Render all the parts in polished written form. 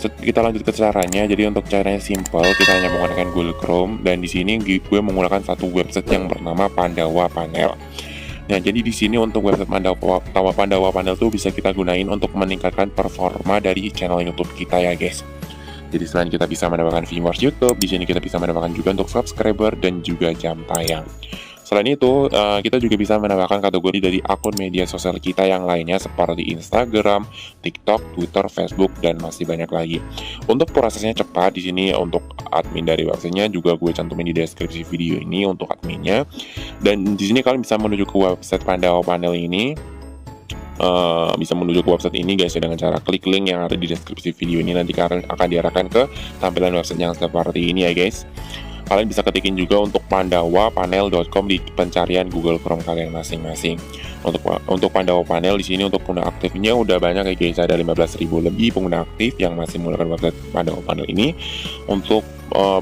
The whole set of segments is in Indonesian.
kita lanjut ke caranya. Jadi untuk caranya simple, kita hanya menggunakan Google Chrome dan di sini gue menggunakan satu website yang bernama Pandawa Panel. Nah, jadi di sini untuk website Pandawa Panel tuh bisa kita gunain untuk meningkatkan performa dari channel YouTube kita ya, guys. Jadi selain kita bisa mendapatkan viewers YouTube, di sini kita bisa mendapatkan juga untuk subscriber dan juga jam tayang. Selain itu, kita juga bisa menambahkan kategori dari akun media sosial kita yang lainnya seperti Instagram, TikTok, Twitter, Facebook, dan masih banyak lagi. Untuk prosesnya cepat, di sini untuk admin dari websitenya juga gue cantumin di deskripsi video ini untuk adminnya. Dan di sini kalian bisa menuju ke website Pandawa Panel ini. Bisa menuju ke website ini guys ya, dengan cara klik link yang ada di deskripsi video ini. Nanti kalian akan diarahkan ke tampilan website yang seperti ini ya guys. Kalian bisa ketikin juga untuk pandawapanel.com di pencarian Google Chrome kalian masing-masing. Untuk Pandawa Panel di sini untuk pengguna aktifnya udah banyak ya guys, ada 15.000 lebih pengguna aktif yang masih menggunakan website Pandawa Panel ini. Untuk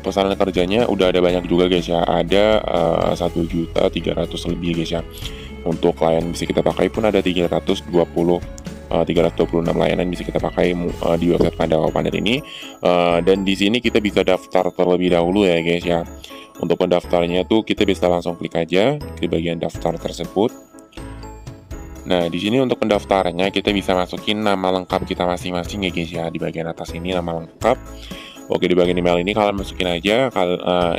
pesanan kerjanya udah ada banyak juga guys ya, ada 1.300.000 lebih guys ya. Untuk klien bisa kita pakai pun ada 326 layanan bisa kita pakai di website Pandawa Panel ini. Dan di sini kita bisa daftar terlebih dahulu ya guys ya. Untuk pendaftarnya tuh kita bisa langsung klik aja di bagian daftar tersebut. Nah, di sini untuk pendaftarannya kita bisa masukin nama lengkap kita masing-masing ya guys ya, di bagian atas ini nama lengkap. Oke, di bagian email ini kalian masukin aja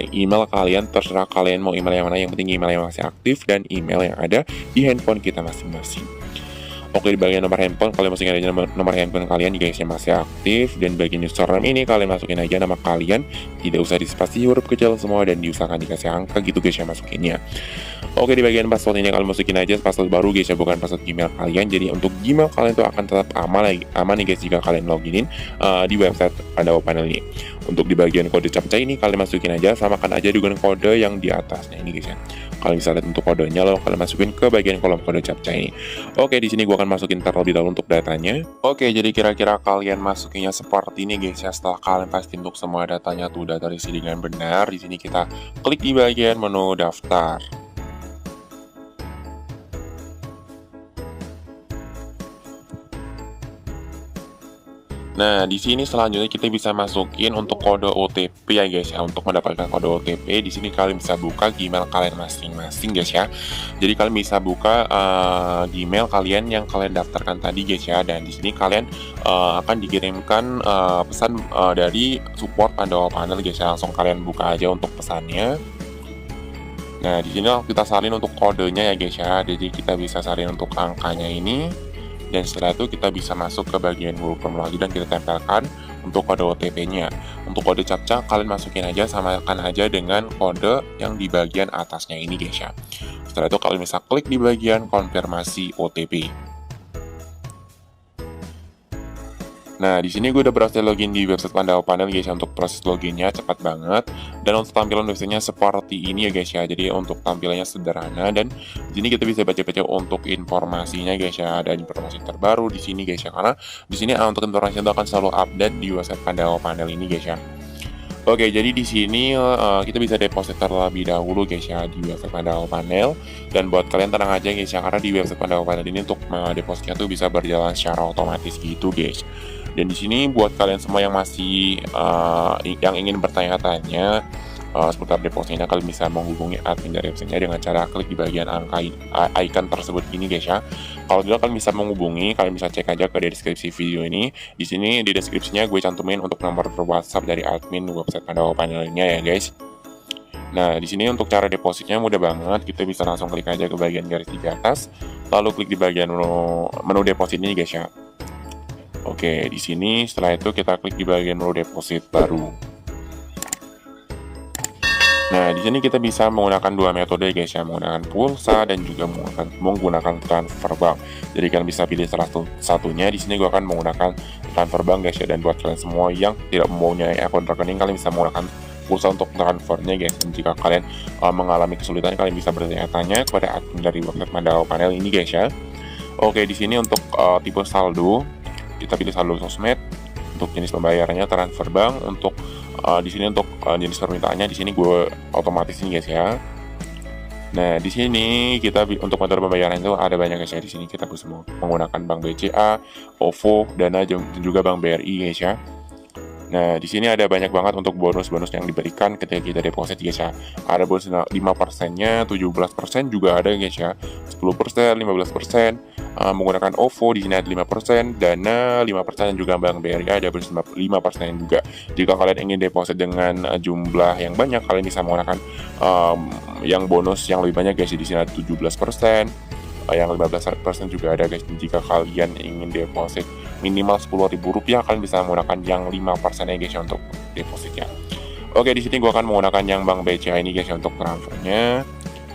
email kalian, terserah kalian mau email yang mana, yang penting email yang masih aktif dan email yang ada di handphone kita masing-masing. Oke, di bagian nomor handphone kalian masukin aja nomor handphone kalian guys yang masih aktif, dan bagian username ini kalian masukin aja nama kalian, tidak usah dispasi huruf kecil semua dan diusahakan dikasih angka gitu guys yang masukinnya. Oke, di bagian password ini kalian masukin aja password baru guys ya, bukan password Gmail kalian. Jadi untuk Gmail kalian tuh akan tetap aman nih guys jika kalian loginin di website Pandawa Panel ini. Untuk di bagian kode captcha ini kalian masukin aja, samakan aja dengan kode yang di atasnya ini guys ya. Kalian bisa lihat untuk kodenya, lalu kalian masukin ke bagian kolom kode captcha ini. Oke, di sini gua akan masukin terlebih dahulu untuk datanya. Oke, jadi kira-kira kalian masukinnya seperti ini guys ya. Setelah kalian pastiin untuk semua datanya tuh udah terisi dengan benar, di sini kita klik di bagian menu daftar. Nah, di sini selanjutnya kita bisa masukin untuk kode OTP ya guys ya. Untuk mendapatkan kode OTP, di sini kalian bisa buka Gmail kalian masing-masing guys ya. Jadi kalian bisa buka Gmail kalian yang kalian daftarkan tadi guys ya. Dan di sini kalian akan dikirimkan pesan dari support Pandawa Panel guys ya. Langsung kalian buka aja untuk pesannya. Nah, di sini kita salin untuk kodenya ya guys ya. Jadi kita bisa salin untuk angkanya ini. Dan setelah itu kita bisa masuk ke bagian Google Chrome lagi dan kita tempelkan untuk kode OTP-nya. Untuk kode captcha kalian masukin aja, samakan aja dengan kode yang di bagian atasnya ini guys ya. Setelah itu kalian bisa klik di bagian konfirmasi OTP. Nah, di sini gue udah berhasil login di website Pandawa Panel guys ya. Untuk proses loginnya cepat banget, dan untuk tampilan websitenya seperti ini ya guys ya. Jadi untuk tampilannya sederhana, dan di sini kita bisa baca-baca untuk informasinya guys ya. Ada informasi terbaru di sini guys ya, karena di sini untuk informasi itu akan selalu update di website Pandawa Panel ini guys ya. Oke, jadi di sini kita bisa deposit terlebih dahulu guys ya di website Pandawa Panel. Dan buat kalian tenang aja guys ya, karena di website Pandawa Panel ini untuk depositnya tuh bisa berjalan secara otomatis gitu guys. Dan di sini buat kalian semua yang masih yang ingin bertanya-tanya seputar depositnya, kalian bisa menghubungi admin dari websitenya dengan cara klik di bagian angka icon tersebut ini guys ya. Kalau tidak kalian bisa menghubungi, kalian bisa cek aja ke deskripsi video ini. Di sini di deskripsinya gue cantumin untuk nomor WhatsApp dari admin website Pandawa Panelnya ya guys. Nah, di sini untuk cara depositnya mudah banget. Kita bisa langsung klik aja ke bagian garis di atas, lalu klik di bagian menu deposit ini guys ya. Oke, di sini setelah itu kita klik di bagian menu deposit baru. Nah, di sini kita bisa menggunakan dua metode guys ya, menggunakan pulsa dan juga menggunakan transfer bank. Jadi kalian bisa pilih salah satunya. Di sini gue akan menggunakan transfer bank guys ya. Dan buat kalian semua yang tidak mempunyai akun rekening, kalian bisa menggunakan pulsa untuk transfernya guys. Dan jika kalian mengalami kesulitan, kalian bisa bertanya-tanya kepada admin dari website Pandawa Panel ini guys ya. Oke, di sini untuk tipe saldo, kita pilih saldo sosmed. Untuk jenis pembayarannya transfer bank. Untuk di sini untuk jenis permintaannya di sini gue otomatis ini guys ya. Nah, di sini kita untuk metode pembayaran itu ada banyak guys ya. Di sini kita bisa menggunakan bank BCA, OVO, Dana, dan juga bank BRI guys ya. Nah, di sini ada banyak banget untuk bonus-bonus yang diberikan ketika kita deposit guys ya. Ada bonus 5%-nya, 17% juga ada guys ya. 10%, 15%, menggunakan OVO di sini ada 5%, Dana 5% dan juga Bank BRI ada bonus 5% juga. Jika kalian ingin deposit dengan jumlah yang banyak, kalian bisa menggunakan yang bonus yang lebih banyak guys. Di sini ada 17%. Yang 15% juga ada guys. Jika kalian ingin deposit minimal Rp10.000, kalian bisa menggunakan yang 5% ya guys ya untuk depositnya. Oke, di sini gua akan menggunakan yang Bank BCA ini guys ya untuk transfernya.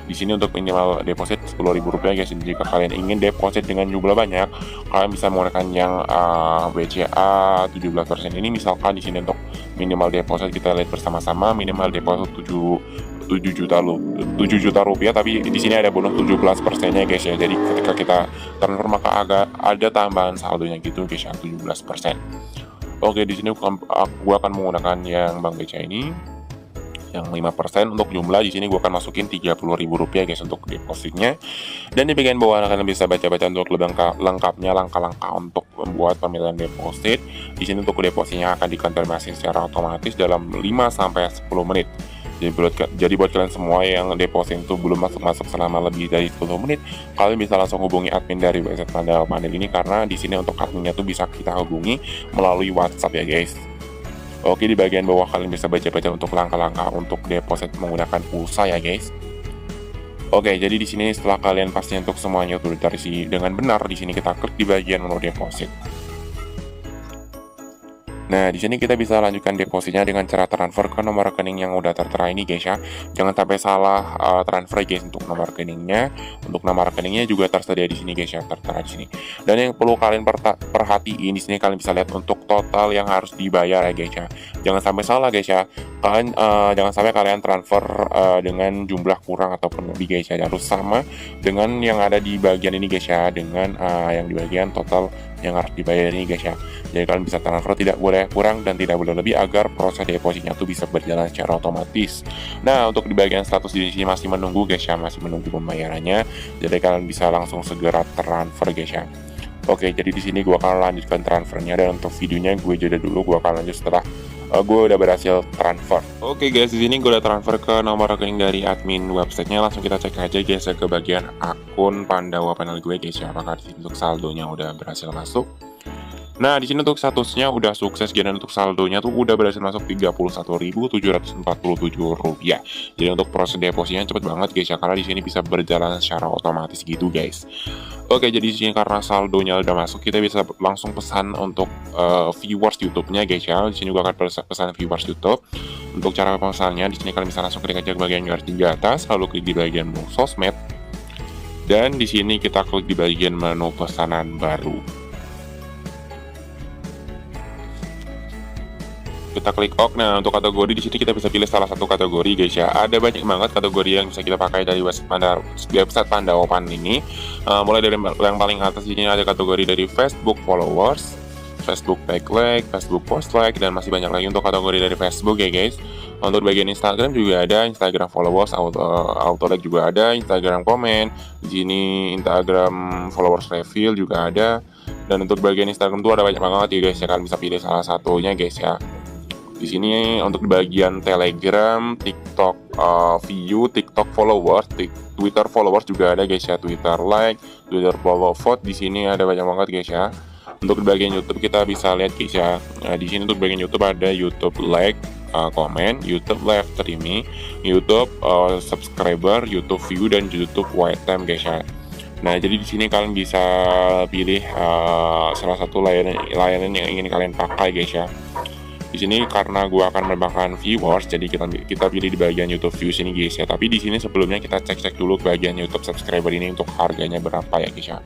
Di sini untuk minimal deposit Rp10.000 guys. Jika kalian ingin deposit dengan jumlah banyak, kalian bisa menggunakan yang BCA 17% ini. Misalkan di sini untuk minimal deposit kita lihat bersama-sama, minimal deposit 7 juta rupiah, tapi di sini ada bonus 17%-nya guys ya. Jadi ketika kita transfer maka agak ada tambahan saldonya gitu guys ya, 17%. Oke, di sini gua akan menggunakan yang Bank BCA ini yang 5%. Untuk jumlah di sini gua akan masukin Rp30.000 guys untuk depositnya. Dan di bagian bawah kalian bisa baca-baca untuk lebih lengkapnya langkah-langkah untuk membuat pemilihan deposit. Di sini untuk depositnya akan dikonfirmasi secara otomatis dalam 5 sampai 10 menit. Jadi buat kalian semua yang deposit itu belum masuk selama lebih dari 10 menit, kalian bisa langsung hubungi admin dari website Pandawa Panel ini, karena di sini untuk adminnya tuh bisa kita hubungi melalui WhatsApp ya guys. Oke, di bagian bawah kalian bisa baca-baca untuk langkah-langkah untuk deposit menggunakan pulsa ya guys. Oke, jadi di sini setelah kalian pasti untuk semuanya udah terisi dengan benar, di sini kita klik di bagian menu deposit. Nah, di sini kita bisa lanjutkan depositnya dengan cara transfer ke nomor rekening yang udah tertera ini guys ya. Jangan sampai salah transfer guys untuk nomor rekeningnya. Untuk nama rekeningnya juga tersedia di sini guys ya, tertera di sini. Dan yang perlu kalian perhatiin di sini, kalian bisa lihat untuk total yang harus dibayar ya guys ya. Jangan sampai salah guys ya. Kalian jangan sampai kalian transfer dengan jumlah kurang ataupun lebih guys ya. Harus sama dengan yang ada di bagian ini guys ya, dengan yang di bagian total yang harus dibayar ini guys ya. Jadi kalian bisa transfer tidak boleh kurang dan tidak boleh lebih agar proses depositnya tuh bisa berjalan secara otomatis. Nah, untuk di bagian status di sini masih menunggu guys ya, masih menunggu pembayarannya. Jadi kalian bisa langsung segera transfer guys ya. Oke, jadi di sini gue akan lanjutkan transfernya, dan untuk videonya gue jeda dulu, gue akan lanjut setelah gue udah berhasil transfer. Oke guys, di sini gue udah transfer ke nomor rekening dari admin websitenya. Langsung kita cek aja guys ya ke bagian akun Pandawa Panel gue guys ya, apakah di sini untuk saldonya udah berhasil masuk. Nah, di sini untuk statusnya udah sukses, dan untuk saldonya tuh udah berhasil masuk Rp31.747. Jadi untuk proses depositnya cepet banget guys ya, karena di sini bisa berjalan secara otomatis gitu guys. Oke, jadi di sini karena saldonya udah masuk, kita bisa langsung pesan untuk viewers YouTube-nya guys ya. Di sini gua akan pesan viewers YouTube. Untuk cara pemesannya, di sini kalian bisa langsung klik aja ke bagian garis tinggi atas, lalu klik di bagian menu sosmed. Dan di sini kita klik di bagian menu pesanan baru. Kita klik OK. Nah, untuk kategori di sini kita bisa pilih salah satu kategori guys ya. Ada banyak banget kategori yang bisa kita pakai dari website Pandawa Panel ini. Mulai dari yang paling atas ini ada kategori dari Facebook followers, Facebook like, Facebook post like, dan masih banyak lagi untuk kategori dari Facebook ya guys. Untuk bagian Instagram juga ada, Instagram followers, auto like juga ada, Instagram komen, di sini Instagram followers reveal juga ada. Dan untuk bagian Instagram tuh ada banyak banget ya guys ya, kalian bisa pilih salah satunya guys ya. Di sini untuk di bagian Telegram, TikTok view, TikTok followers, Twitter followers juga ada guys ya, Twitter like, Twitter follow vote, di sini ada banyak banget guys ya. Untuk di bagian YouTube kita bisa lihat guys ya. Nah, di sini untuk bagian YouTube ada YouTube like, komen, YouTube live streaming, YouTube subscriber, YouTube view, dan YouTube watch time guys ya. Nah, jadi di sini kalian bisa pilih salah satu layanan yang ingin kalian pakai guys ya. Di sini karena gue akan menambahkan viewers, jadi kita pilih di bagian YouTube views ini guys ya. Tapi di sini sebelumnya kita cek dulu ke bagian YouTube subscriber ini untuk harganya berapa ya guys ya.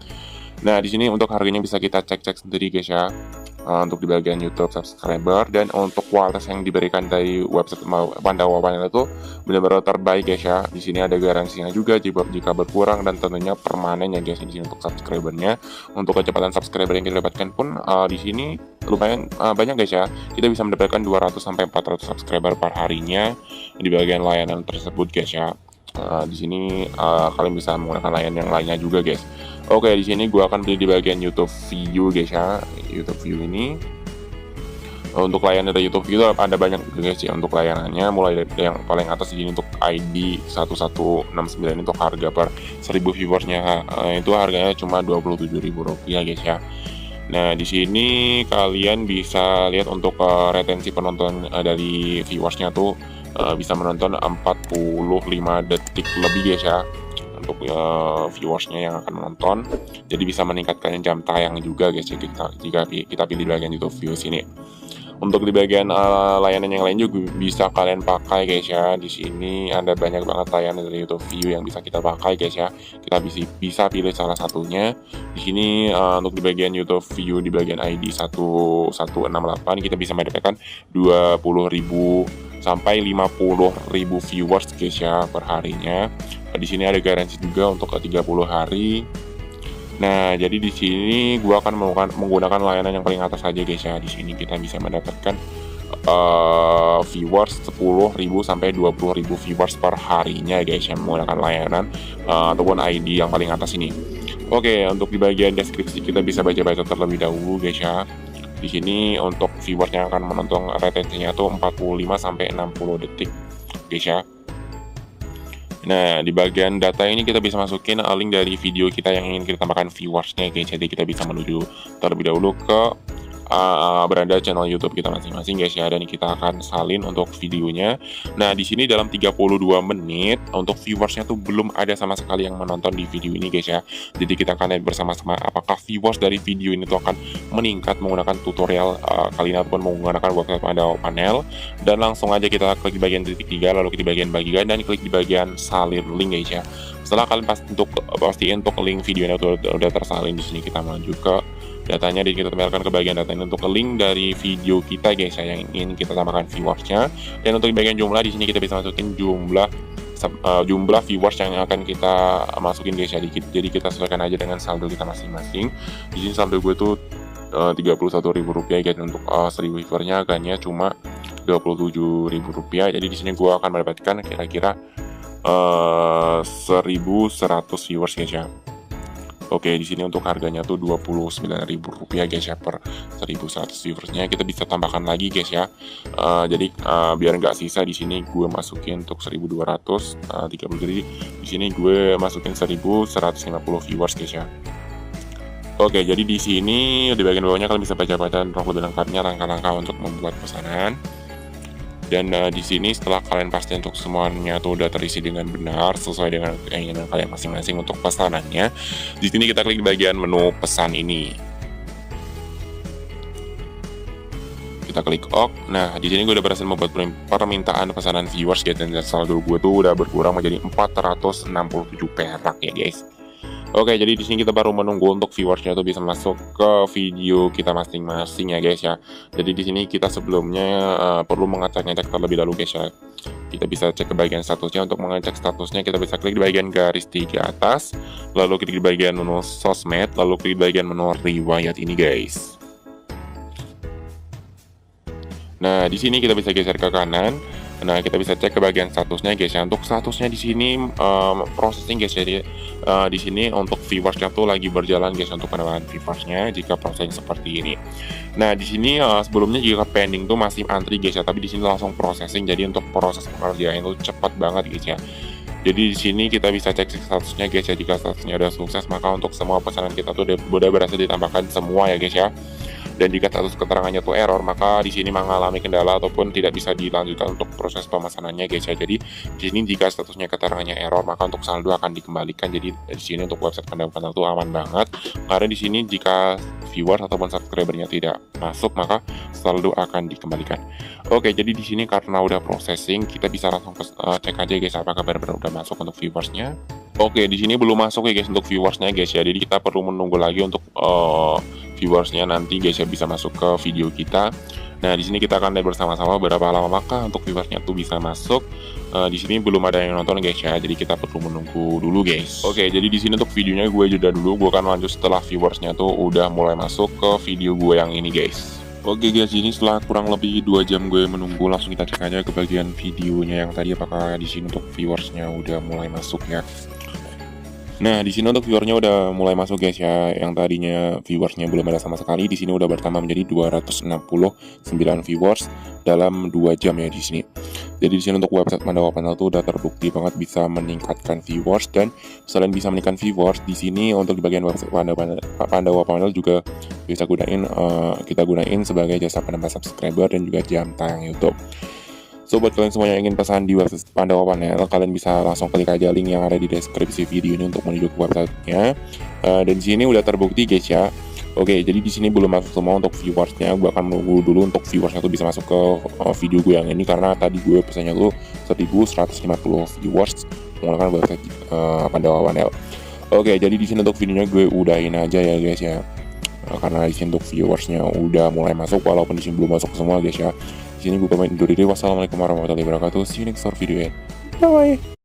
Nah, di sini untuk harganya bisa kita cek sendiri guys ya. Untuk di bagian YouTube subscriber, dan untuk kualitas yang diberikan dari website Pandawa Panel itu benar-benar terbaik guys ya. Di sini ada garansinya juga jika berkurang, dan tentunya permanen ya guys di sini untuk subscribernya. Untuk kecepatan subscriber yang kita dapatkan pun di sini lumayan banyak guys ya. Kita bisa mendapatkan 200 sampai 400 subscriber per harinya di bagian layanan tersebut guys ya. Di sini kalian bisa menggunakan layanan yang lainnya juga guys. Oke, di sini gua akan pilih di bagian YouTube view guys ya. YouTube view ini Untuk layanan dari YouTube itu ada banyak guys ya untuk layanannya, mulai dari yang paling atas di sini untuk ID 1169 untuk harga per 1000 viewersnya itu harganya cuma Rp27.000 guys ya. Nah, di sini kalian bisa lihat untuk retensi penonton dari viewersnya tuh bisa menonton 45 detik lebih guys ya untuk viewersnya yang akan menonton. Jadi bisa meningkatkan jam tayang juga guys ya jika kita pilih bagian YouTube views ini. Untuk di bagian layanan yang lain juga bisa kalian pakai guys ya. Di sini ada banyak banget layanan dari YouTube View yang bisa kita pakai guys ya. Kita bisa pilih salah satunya. Di sini untuk di bagian YouTube View di bagian ID 1168 kita bisa mendapatkan 20.000 sampai 50.000 viewers guys ya per harinya. Di sini ada garansi juga untuk 30 hari. Nah, jadi di sini gua akan menggunakan layanan yang paling atas saja guys ya. Di sini kita bisa mendapatkan viewers 10.000 sampai 20.000 viewers per harinya guys ya, menggunakan layanan ataupun ID yang paling atas ini. Oke, untuk di bagian deskripsi kita bisa baca-baca terlebih dahulu guys ya. Di sini untuk viewers yang akan menonton retensinya tuh 45 sampai 60 detik guys ya. Nah, di bagian data ini kita bisa masukin link dari video kita yang ingin kita tambahkan viewersnya guys. Jadi kita bisa menuju terlebih dahulu ke beranda channel YouTube kita masing-masing guys ya, dan kita akan salin untuk videonya. Nah, di sini dalam 32 menit untuk viewersnya tuh belum ada sama sekali yang menonton di video ini guys ya. Jadi kita akan lihat bersama-sama apakah viewers dari video ini tuh akan meningkat menggunakan tutorial kali ini ataupun menggunakan website Pandawa Panel. Dan langsung aja kita klik di bagian titik 3, lalu klik di bagian bagikan dan klik di bagian salin link guys ya. Setelah kalian pastiin untuk link videonya udah tersalin, di sini kita maju ke datanya dan kita tempelkan ke bagian data ini untuk link dari video kita guys ya yang ingin kita tambahkan viewersnya. Dan untuk di bagian jumlah di sini kita bisa masukin jumlah viewers yang akan kita masukin guys ya. Jadi kita sesuaikan aja dengan saldo kita masing-masing. Di sini saldo gue tuh Rp31.000 guys, untuk 1000 viewersnya harganya cuma Rp27.000. Jadi di sini gue akan mendapatkan kira-kira 1.100 viewers guys ya. Oke, di sini untuk harganya tuh Rp29.000 guys ya per 1.100 viewersnya. Kita bisa tambahkan lagi guys ya. Jadi biar nggak sisa di sini gue masukin untuk 1.230. Jadi di sini gue masukin 1.150 viewers guys ya. Oke, jadi di sini di bagian bawahnya kalian bisa baca-baca lebih lengkapnya langkah-langkah untuk membuat pesanan. Dan di sini setelah kalian pasti untuk semuanya tuh udah terisi dengan benar sesuai dengan keinginan kalian masing-masing untuk pesanannya, di sini kita klik di bagian menu pesan ini. Kita klik OK. Nah, di sini gue udah berhasil membuat permintaan pesanan viewers guys, dan saldo gue tuh udah berkurang menjadi 467 perak ya guys. Oke, jadi di sini kita baru menunggu untuk viewersnya tuh bisa masuk ke video kita masing-masing ya guys ya. Jadi di sini kita sebelumnya perlu ngecek terlebih dahulu guys ya. Kita bisa cek ke bagian statusnya. Untuk mengecek statusnya kita bisa klik di bagian garis 3 atas, lalu klik di bagian menu sosmed, lalu klik di bagian menu riwayat ini guys. Nah, di sini kita bisa geser ke kanan. Nah, kita bisa cek ke bagian statusnya guys ya. Untuk statusnya di sini processing guys. Jadi di sini untuk viewersnya tuh lagi berjalan guys untuk penambahan viewersnya jika proses seperti ini. Nah, di sini sebelumnya jika pending tuh masih antri guys ya, tapi di sini langsung processing. Jadi untuk proses pengerjaan itu cepat banget guys ya. Jadi di sini kita bisa cek statusnya guys ya. Jika statusnya udah sukses, maka untuk semua pesanan kita tuh udah berhasil ditambahkan semua ya guys ya. Dan jika status keterangannya tuh error, maka di sini mengalami kendala ataupun tidak bisa dilanjutkan untuk proses pemesanannya guys ya. Jadi di sini jika statusnya keterangannya error, maka untuk saldo akan dikembalikan. Jadi di sini untuk website Pandawa Panel itu aman banget, karena di sini jika viewers ataupun subscribernya tidak masuk, maka saldo akan dikembalikan. Oke, jadi di sini karena udah processing, kita bisa langsung cek aja guys apakah benar-benar udah masuk untuk viewersnya. Oke, di sini belum masuk ya guys untuk viewersnya guys ya. Jadi kita perlu menunggu lagi untuk viewersnya nanti guys ya bisa masuk ke video kita. Nah, di sini kita akan lihat bersama-sama berapa lama maka untuk viewersnya tuh bisa masuk. Di sini belum ada yang nonton guys ya, jadi kita perlu menunggu dulu guys. Oke, jadi di sini untuk videonya gue jeda dulu. Gue akan lanjut setelah viewersnya tuh udah mulai masuk ke video gue yang ini guys. Oke guys, ini setelah kurang lebih 2 jam gue menunggu, langsung kita cek aja ke bagian videonya yang tadi apakah di sini untuk viewersnya udah mulai masuk ya. Nah, di sini untuk viewernya udah mulai masuk guys ya. Yang tadinya viewersnya belum ada sama sekali, di sini udah bertambah menjadi 269 viewers dalam 2 jam ya di sini. Jadi di sini untuk website Pandawa Panel tuh udah terbukti banget bisa meningkatkan viewers, dan selain bisa meningkatkan viewers, di sini untuk di bagian website Pandawa Panel juga bisa kita gunain sebagai jasa penambah subscriber dan juga jam tayang YouTube. So, buat kalian semua yang ingin pesan di website Pandawa Panel, kalian bisa langsung klik aja link yang ada di deskripsi video ini untuk menuju ke websitenya. Dan di sini udah terbukti guys ya. Oke, jadi di sini belum masuk semua untuk viewersnya. Gue akan menunggu dulu untuk viewersnya tuh bisa masuk ke video gue yang ini, karena tadi gue pesannya tuh 1150 viewers menggunakan website Pandawa Panel. Oke, jadi di sini untuk videonya gue udahin aja ya guys ya. Karena di sini untuk viewersnya udah mulai masuk, walaupun di sini belum masuk semua guys ya. Di sini gue pamit undur diri. Wassalamualaikum warahmatullahi wabarakatuh. See you next video ya. Bye bye.